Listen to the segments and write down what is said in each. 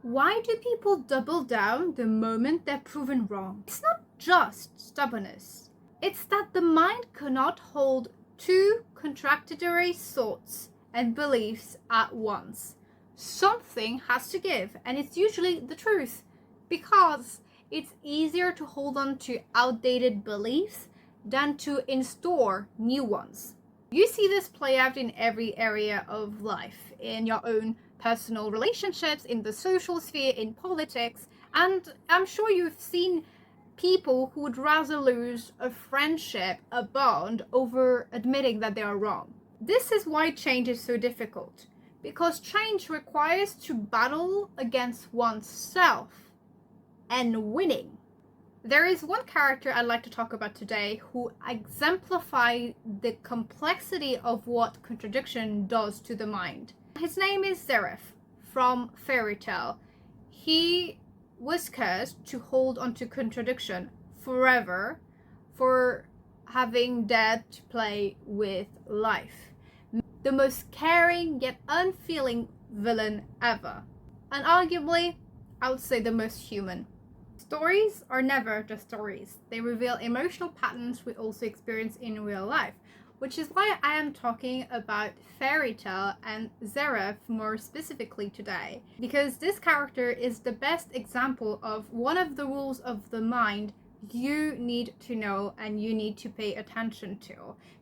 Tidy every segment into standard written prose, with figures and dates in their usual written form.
Why do people double down the moment they're proven wrong? It's not just stubbornness. It's that the mind cannot hold two contradictory thoughts and beliefs at once. Something has to give, and it's usually the truth, because it's easier to hold on to outdated beliefs than to instore new ones. You see this play out in every area of life, in your own personal relationships, in the social sphere, in politics, and I'm sure you've seen people who would rather lose a friendship, a bond, over admitting that they are wrong. This is why change is so difficult, because change requires to battle against oneself and winning. There is one character I'd like to talk about today who exemplifies the complexity of what contradiction does to the mind. His name is Zeref from Fairy Tale. He was cursed to hold onto contradiction forever for having dared to play with life. The most caring yet unfeeling villain ever. And arguably, I would say the most human. Stories are never just stories. They reveal emotional patterns we also experience in real life, which is why I am talking about Fairy Tale and Zeref more specifically today, because this character is the best example of one of the rules of the mind you need to know and you need to pay attention to.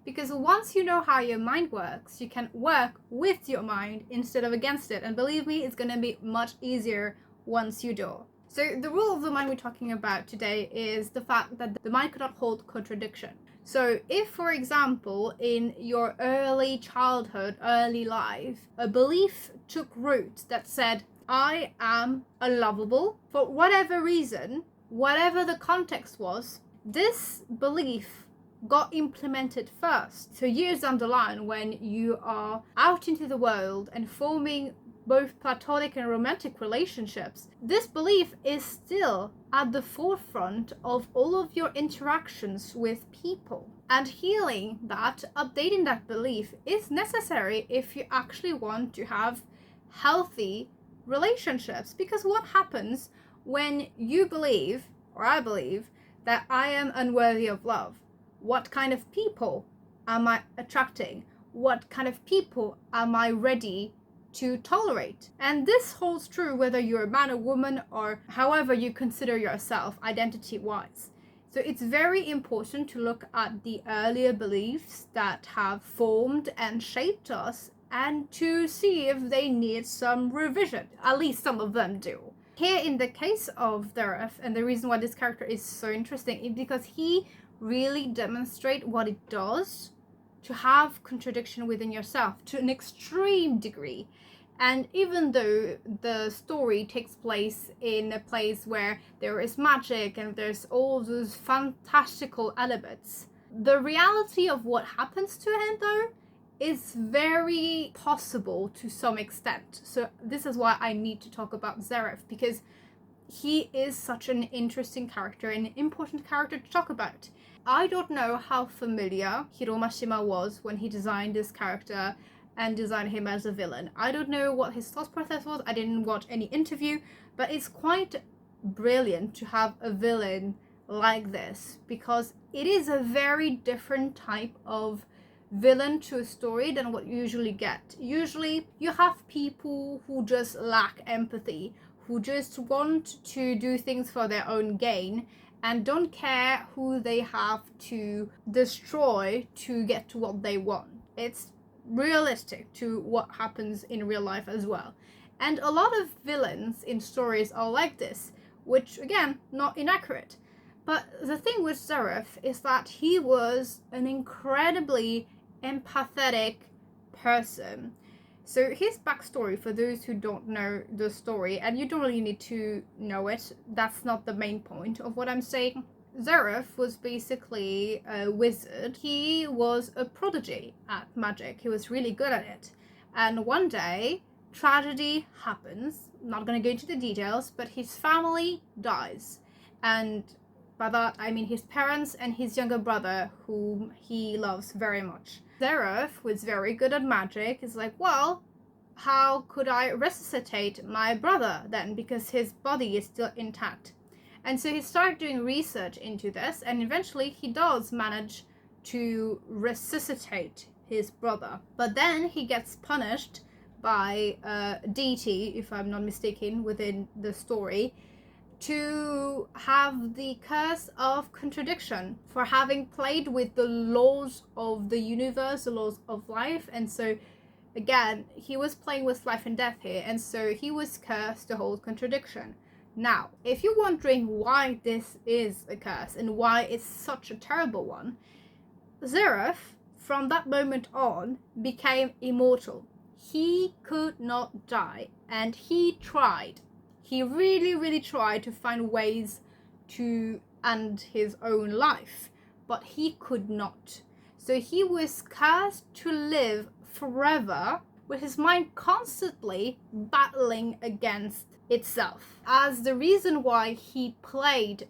Because once you know how your mind works, you can work with your mind instead of against it. And believe me, it's going to be much easier once you do. So the rule of the mind we're talking about today is the fact that the mind cannot hold contradiction. So if, for example, in your early childhood, early life, a belief took root that said, I am unlovable for whatever reason, whatever the context was, this belief got implemented first. So years down the line, when you are out into the world and forming both platonic and romantic relationships, this belief is still at the forefront of all of your interactions with people. And healing that, updating that belief is necessary if you actually want to have healthy relationships. Because what happens when you believe, or I believe, that I am unworthy of love? What kind of people am I attracting? What kind of people am I ready to tolerate? And this holds true whether you're a man or woman or however you consider yourself identity-wise. So it's very important to look at the earlier beliefs that have formed and shaped us and to see if they need some revision. At least some of them do. Here in the case of Zeref, and the reason why this character is so interesting is because he really demonstrates what it does to have contradiction within yourself to an extreme degree. And even though the story takes place in a place where there is magic and there's all those fantastical elements, the reality of what happens to him though is very possible to some extent. So this is why I need to talk about Zeref, because he is such an interesting character and an important character to talk about. I don't know how familiar Hiro Mashima was when he designed this character and designed him as a villain. I don't know what his thought process was. I didn't watch any interview, but it's quite brilliant to have a villain like this, because it is a very different type of villain to a story than what you usually get. Usually you have people who just lack empathy, who just want to do things for their own gain and don't care who they have to destroy to get to what they want. It's realistic to what happens in real life as well. And a lot of villains in stories are like this, which again, not inaccurate. But the thing with Zeref is that he was an incredibly empathetic person. So his backstory, for those who don't know the story, and you don't really need to know it, that's not the main point of what I'm saying. Zeref was basically a wizard. He was a prodigy at magic. He was really good at it. And one day, tragedy happens. I'm not going to go into the details, but his family dies. And by that, I mean his parents and his younger brother, whom he loves very much. Zeref was very good at magic. Is like, well, how could I resuscitate my brother then, because his body is still intact? And so he started doing research into this, and eventually he does manage to resuscitate his brother. But then he gets punished by deity, if I'm not mistaken, within the story, to have the curse of contradiction, for having played with the laws of the universe, the laws of life. And so again, he was playing with life and death here, and so he was cursed to hold contradiction. Now, if you're wondering why this is a curse and why it's such a terrible one, Zeref, from that moment on, became immortal. He could not die, and he tried. He really, really tried to find ways to end his own life, but he could not. So he was cursed to live forever, with his mind constantly battling against itself. As the reason why he played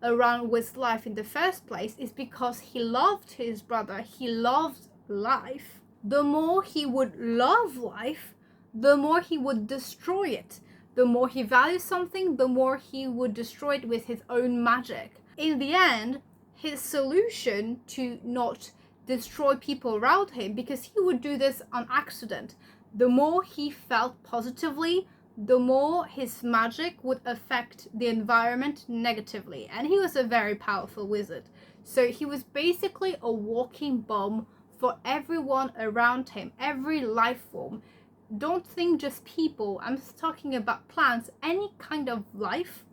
around with life in the first place is because he loved his brother, he loved life. The more he would love life, the more he would destroy it. The more he values something, the more he would destroy it with his own magic. In the end, his solution to not destroy people around him, because he would do this on accident, the more he felt positively, the more his magic would affect the environment negatively. And he was a very powerful wizard. So he was basically a walking bomb for everyone around him, every life form. Don't think just people, I'm talking about plants, any kind of life.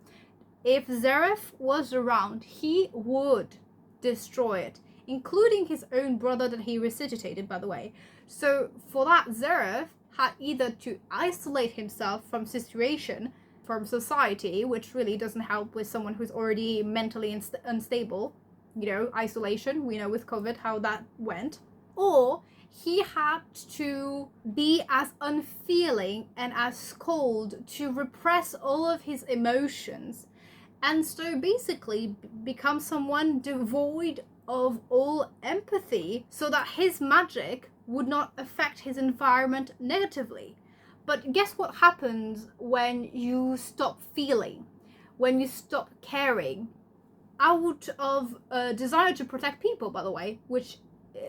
If Zeref was around, he would destroy it, including his own brother that he resuscitated, by the way. So for that, Zeref had either to isolate himself from situation, from society, which really doesn't help with someone who's already mentally unstable. You know, isolation, we know with COVID how that went. Or he had to be as unfeeling and as cold to repress all of his emotions, and so basically become someone devoid of all empathy, so that his magic would not affect his environment negatively. But guess what happens when you stop feeling, when you stop caring, out of a desire to protect people, by the way, which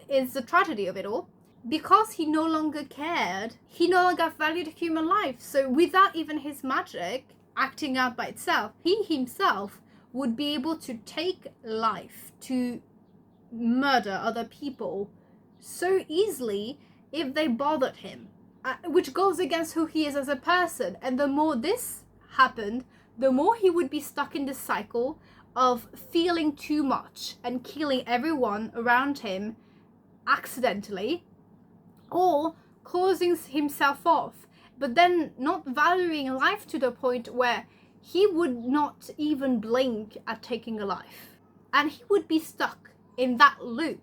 is the tragedy of it all. Because he no longer cared, he no longer valued human life. So without even his magic acting out by itself, he himself would be able to take life, to murder other people so easily if they bothered him, which goes against who he is as a person. And the more this happened, the more he would be stuck in this cycle of feeling too much and killing everyone around him accidentally, or closing himself off, but then not valuing life to the point where he would not even blink at taking a life. And he would be stuck in that loop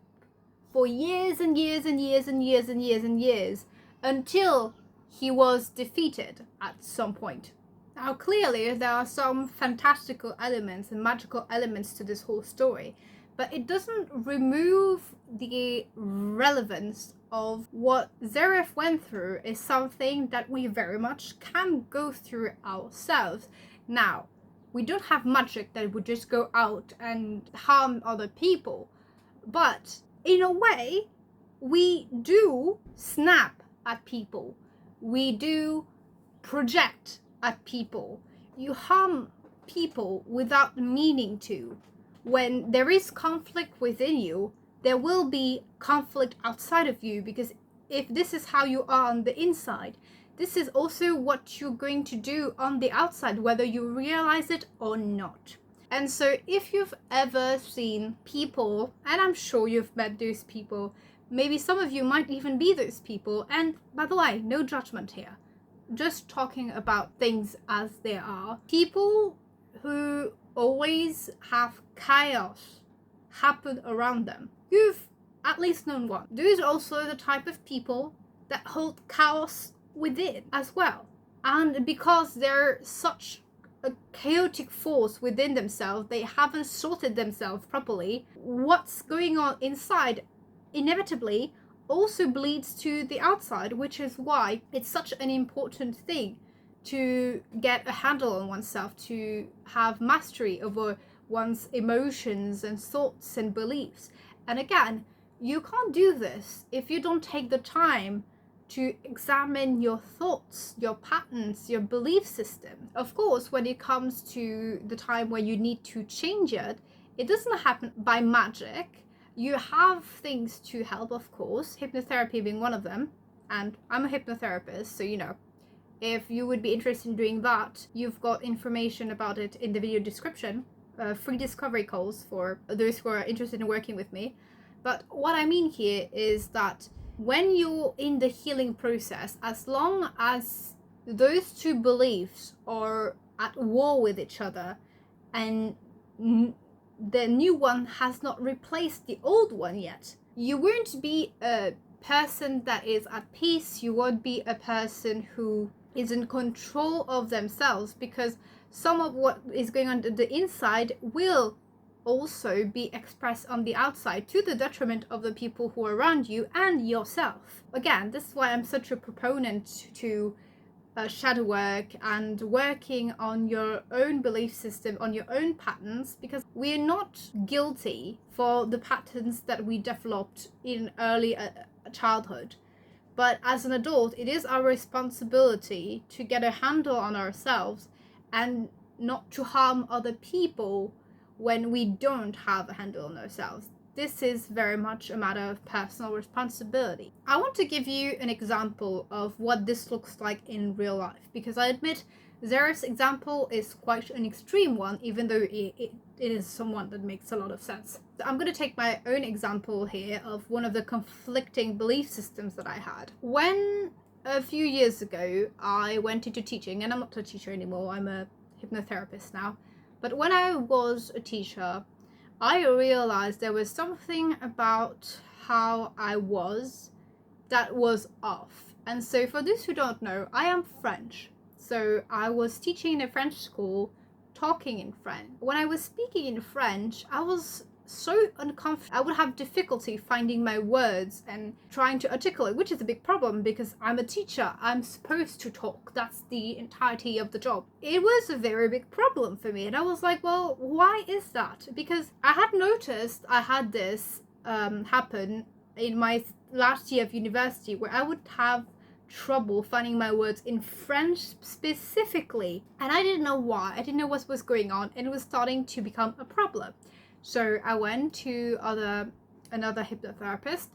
for years and years and years and years and years and years, until he was defeated at some point. Now clearly there are some fantastical elements and magical elements to this whole story, but it doesn't remove the relevance of what Zeref went through. Is something that we very much can go through ourselves. Now, we don't have magic that would just go out and harm other people, but in a way, we do snap at people. We do project at people. You harm people without meaning to. When there is conflict within you, there will be conflict outside of you, because if this is how you are on the inside, this is also what you're going to do on the outside, whether you realize it or not. And so if you've ever seen people, and I'm sure you've met those people, maybe some of you might even be those people, and by the way, no judgment here, just talking about things as they are. People who always have chaos happen around them. You've at least known one. Those are also the type of people that hold chaos within as well. And because they're such a chaotic force within themselves, they haven't sorted themselves properly, what's going on inside inevitably also bleeds to the outside, which is why it's such an important thing to get a handle on oneself, to have mastery over one's emotions and thoughts and beliefs. And again, you can't do this if you don't take the time to examine your thoughts, your patterns, your belief system. Of course, when it comes to the time where you need to change it, it doesn't happen by magic. You have things to help, of course, hypnotherapy being one of them. And I'm a hypnotherapist, so if you would be interested in doing that, you've got information about it in the video description. Free discovery calls for those who are interested in working with me. But what I mean here is that when you're in the healing process, as long as those two beliefs are at war with each other and the new one has not replaced the old one yet, you won't be a person that is at peace. You won't be a person who is in control of themselves, because some of what is going on the inside will also be expressed on the outside, to the detriment of the people who are around you and yourself. Again, this is why I'm such a proponent to shadow work and working on your own belief system, on your own patterns, because we're not guilty for the patterns that we developed in early childhood. But as an adult, it is our responsibility to get a handle on ourselves and not to harm other people when we don't have a handle on ourselves. This is very much a matter of personal responsibility. I want to give you an example of what this looks like in real life, because I admit Zeref's example is quite an extreme one, even though it is someone that makes a lot of sense. So I'm going to take my own example here of one of the conflicting belief systems that I had. When a few years ago I went into teaching, and I'm not a teacher anymore, I'm a hypnotherapist now, but when I was a teacher, I realized there was something about how I was that was off. And so for those who don't know, I am French. So I was teaching in a French school, talking in French. When I was speaking in French, I was so uncomfortable. I would have difficulty finding my words and trying to articulate, which is a big problem because I'm a teacher. I'm supposed to talk. That's the entirety of the job. It was a very big problem for me. And I was like, well, why is that? Because I had noticed I had this happen in my last year of university, where I would have trouble finding my words in French specifically. And I didn't know why. I didn't know what was going on. And it was starting to become a problem. So I went to another hypnotherapist.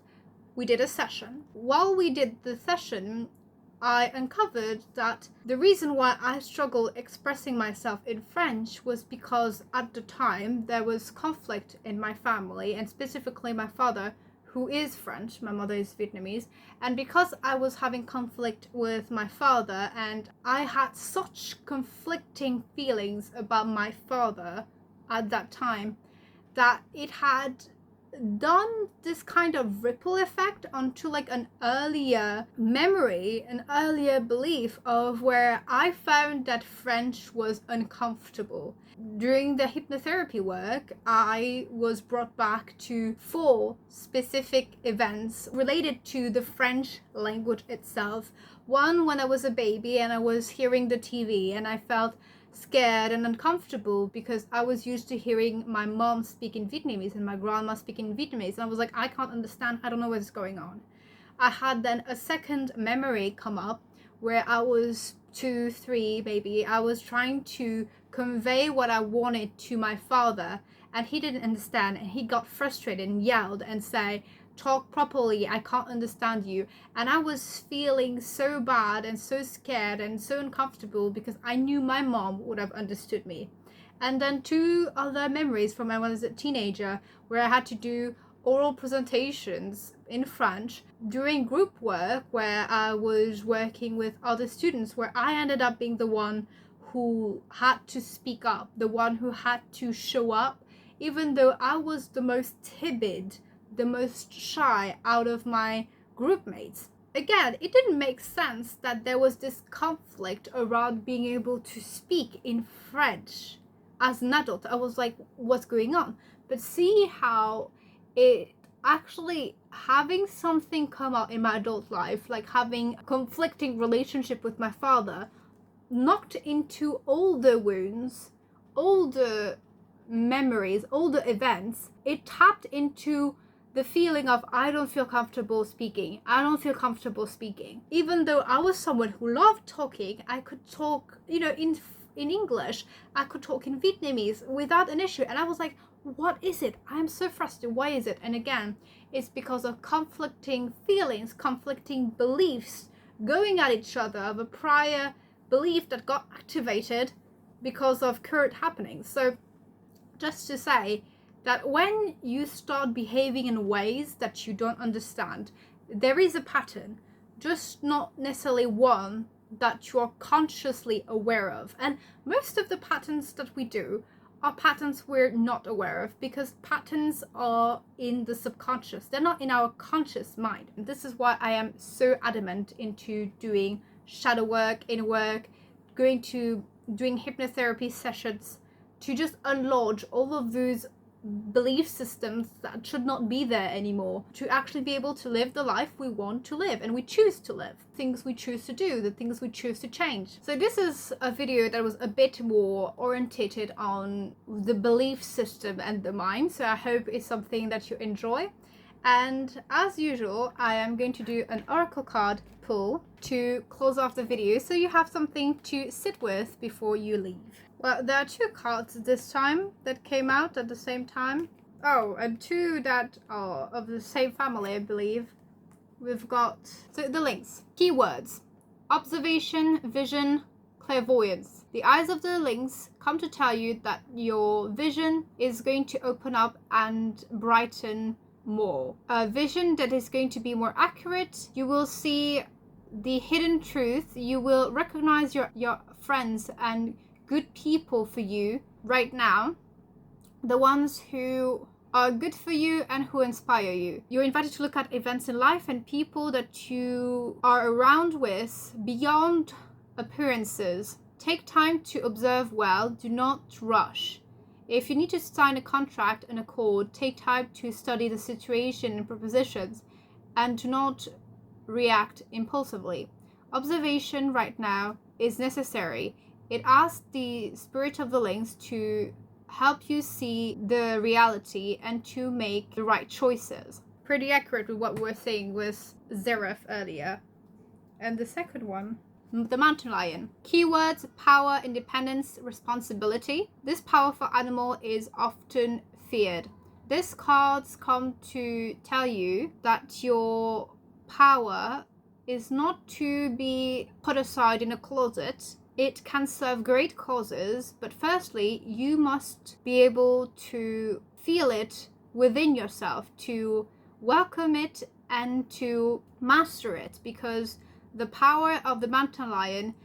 We did a session. While we did the session, I uncovered that the reason why I struggled expressing myself in French was because at the time there was conflict in my family, and specifically my father, who is French, my mother is Vietnamese, and because I was having conflict with my father and I had such conflicting feelings about my father at that time, that it had done this kind of ripple effect onto like an earlier memory, an earlier belief of where I found that French was uncomfortable. During the hypnotherapy work, I was brought back to 4 specific events related to the French language itself. One, when I was a baby and I was hearing the TV and I felt scared and uncomfortable because I was used to hearing my mom speak in Vietnamese and my grandma speak in Vietnamese, and I was like, I can't understand, I don't know what's going on. I had then a second memory come up where I was 2, 3 maybe. I was trying to convey what I wanted to my father and he didn't understand, and he got frustrated and yelled and said, talk properly, I can't understand you. And I was feeling so bad and so scared and so uncomfortable because I knew my mom would have understood me. And then 2 other memories from when I was a teenager where I had to do oral presentations in French during group work, where I was working with other students, where I ended up being the one who had to speak up, the one who had to show up, even though I was the most timid, the most shy out of my group mates. Again, it didn't make sense that there was this conflict around being able to speak in French as an adult. I was like, what's going on? But see how actually having something come out in my adult life, like having a conflicting relationship with my father, knocked into all the wounds, all the memories, all the events. It tapped into the feeling of I don't feel comfortable speaking. I don't feel comfortable speaking. Even though I was someone who loved talking, I could talk, in English, I could talk in Vietnamese without an issue. And I was like, what is it? I'm so frustrated. Why is it? And again, it's because of conflicting feelings, conflicting beliefs going at each other of a prior belief that got activated because of current happenings. So just to say that when you start behaving in ways that you don't understand, there is a pattern, just not necessarily one that you're consciously aware of. And most of the patterns that we do are patterns we're not aware of, because patterns are in the subconscious. They're not in our conscious mind. And this is why I am so adamant into doing shadow work, inner work, doing hypnotherapy sessions to just unlodge all of those belief systems that should not be there anymore, to actually be able to live the life we want to live and we choose to live, things we choose to do, the things we choose to change. So this is a video that was a bit more orientated on the belief system and the mind, so I hope it's something that you enjoy. And as usual, I am going to do an oracle card pull to close off the video, so you have something to sit with before you leave. Well, there are two cards this time that came out at the same time. Oh, and two that are of the same family, I believe. We've got the links. Keywords: observation, vision, clairvoyance. The eyes of the links come to tell you that your vision is going to open up and brighten more. A vision that is going to be more accurate. You will see the hidden truth. You will recognize your friends and good people for you right now, the ones who are good for you and who inspire you. You're invited to look at events in life and people that you are around with beyond appearances. Take time to observe well. Do not rush. If you need to sign a contract, an accord, take time to study the situation and propositions, and do not react impulsively. Observation right now is necessary. It asks the spirit of the links to help you see the reality and to make the right choices. Pretty accurate with what we were saying with Zeref earlier. And the second one, the mountain lion. Keywords: power, independence, responsibility. This powerful animal is often feared. These cards come to tell you that your power is not to be put aside in a closet. It can serve great causes, but firstly, you must be able to feel it within yourself, to welcome it and to master it, because the power of the mountain lion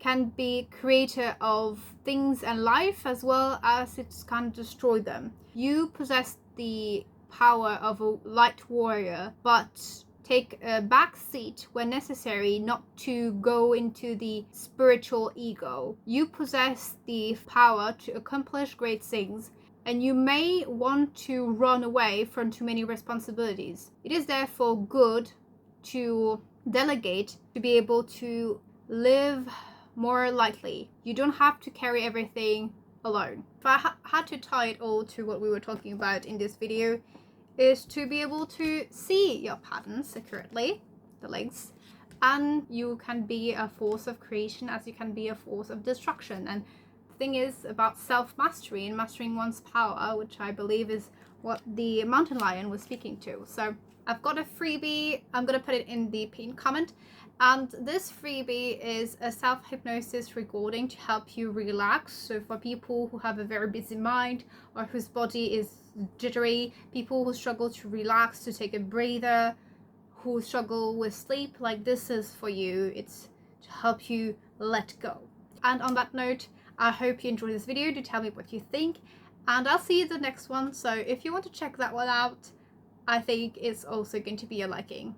can be creator of things and life, as well as it can destroy them. You possess the power of a light warrior, but take a back seat when necessary, not to go into the spiritual ego. You possess the power to accomplish great things, and you may want to run away from too many responsibilities. It is therefore good to delegate, to be able to live more lightly. You don't have to carry everything alone. If I had to tie it all to what we were talking about in this video, is to be able to see your patterns accurately, the links, and you can be a force of creation as you can be a force of destruction. And the thing is about self-mastery and mastering one's power, which I believe is what the mountain lion was speaking to. So I've got a freebie. I'm going to put it in the pinned comment. And this freebie is a self-hypnosis recording to help you relax. So for people who have a very busy mind or whose body is jittery, people who struggle to relax, to take a breather, who struggle with sleep, like, this is for you. It's to help you let go. And on that note, I hope you enjoyed this video. Do tell me what you think, and I'll see you in the next one. So if you want to check that one out, I think it's also going to be your liking.